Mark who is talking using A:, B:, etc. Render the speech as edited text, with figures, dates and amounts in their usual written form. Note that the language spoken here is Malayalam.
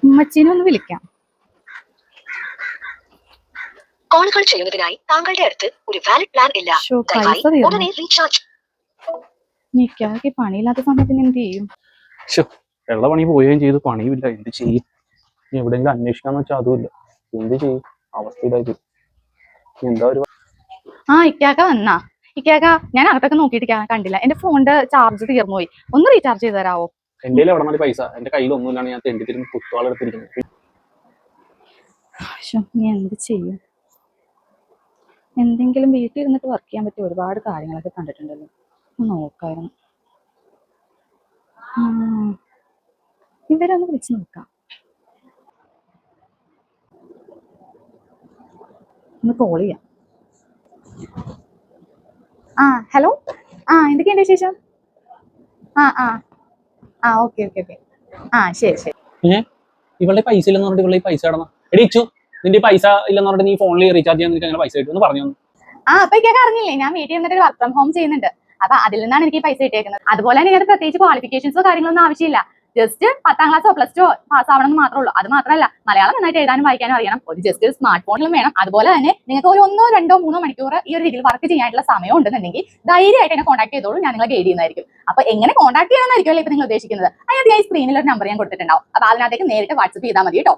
A: ഉമ്മച്ചീനെ ഒന്ന് വിളിക്കാം.
B: കോളുകൾ ചെയ്യുന്നതിനായി താങ്കളുടെ അടുത്ത് ഒരു വാലിഡ് പ്ലാൻ ഇല്ല. ദയവായി ഉടനെ റീചാർജ്.
A: നിക്കാക്കി പണിയില്ലാത്ത സമയത്തിന് എന്ത് ചെയ്യും?
C: വെള്ള പണി പോവുകയും ചെയ്തു, പണിയുമില്ല, എന്ത് ചെയ്യും? എവിടെയെങ്കിലും അന്വേഷിക്കാന്ന് വെച്ചാൽ അതുമില്ല, എന്ത് ചെയ്യും? അവസ്ഥയിലായിട്ട് എന്താ ഒരു
A: ഇക്കാക്ക വന്നാ? ഇക്കാക്ക ഞാൻ അകത്തൊക്കെ നോക്കിയിട്ട് കണ്ടില്ല. എന്റെ ഫോണിന്റെ ചാർജ് തീർന്നു പോയി. ഒന്ന് റീചാർജ് ചെയ്ത് തരാവോ?
C: എന്റെ എവിടെ നിന്ന് പൈസ? എന്റെ കയ്യിൽ ഒന്നുമില്ലാണ്, ഞാൻ തെണ്ടിത്തിരുന്ന് കുത്തുവാളെടുത്തിരിക്കുന്നത്.
A: നീ എന്ത് ചെയ്യും? എന്തെങ്കിലും വീട്ടിൽ ഇരുന്നിട്ട് വർക്ക് ചെയ്യാൻ പറ്റിയ ഒരുപാട് കാര്യങ്ങളൊക്കെ കണ്ടിട്ടുണ്ടല്ലോ, നോക്കായിരുന്നു. ഇവരൊന്ന് വിളിച്ച് നോക്കാം. ഒന്ന് കോൾ ചെയ്യാം. ഹലോ. എന്തൊക്കെയുണ്ട് വിശേഷം? ഓക്കെ. ശരി.
C: ഇവളുടെ പൈസ ഇല്ലെന്ന് പറഞ്ഞിട്ട് ഇവളുടെ പൈസ കടന്ന എടിച്ചു. നിന്റെ പൈസ ഇല്ലെന്ന് പറഞ്ഞിട്ട് നീ ഫോണിൽ റീചാർജ് ചെയ്യാൻ നിനക്ക് അങ്ങനെ പൈസ കിട്ടുമെന്ന് പറഞ്ഞു.
A: അപ്പൊ ഇതൊക്കെ അറിഞ്ഞില്ലേ, ഞാൻ വീട്ടിൽ നിന്നിട്ട് വർക്ക് ഫ്രം ഹോം ചെയ്യുന്നുണ്ട്. അപ്പൊ അതിൽ നിന്നാണ് എനിക്ക് പൈസ കിട്ടിയേക്കുന്നത്. അതുപോലെ തന്നെ ഞാൻ പ്രത്യേകിച്ച് ക്വാളിഫിക്കേഷൻസോ കാര്യങ്ങളൊന്നും ആവശ്യമില്ല. ജസ്റ്റ് 10ാം ക്ലാസ്സോ +2 പാസ് ആവണമെന്ന് മാത്രമേ ഉള്ളൂ. അത് മാത്രമല്ല, മലയാളം നന്നായിട്ട് എഴുതാനും വായിക്കാനും അറിയണം. ജസ്റ്റ് സ്മാർട്ട് ഫോണിലും വേണം. അതുപോലെ തന്നെ നിങ്ങൾക്ക് ഒരു 1, 2, 3 മണിക്കൂർ ഈ ഒരു രീതിയിൽ വർക്ക് ചെയ്യാനുള്ള സമയം ഉണ്ടെന്നുണ്ടെങ്കിൽ ധൈര്യമായിട്ട് എന്നെ കോൺടാക്ട് ചെയ്തോളൂ. ഞാൻ നിങ്ങളെ ഗൈഡ് ചെയ്യുന്നതായിരിക്കും. അപ്പൊ എങ്ങനെ കോൺടാക്ട് ചെയ്യണമെന്നായിരിക്കുമല്ലോ ഇപ്പൊ നിങ്ങൾ ഉദ്ദേശിക്കുന്നത്. അതിനകത്ത് ഈ സ്ക്രീനിൽ ഒരു നമ്പർ ഞാൻ കൊടുത്തിട്ടുണ്ടാവും. അപ്പൊ അതിനകത്തേക്ക് നേരിട്ട് വാട്സ്ആപ്പ് ചെയ്താൽ മതി കേട്ടോ.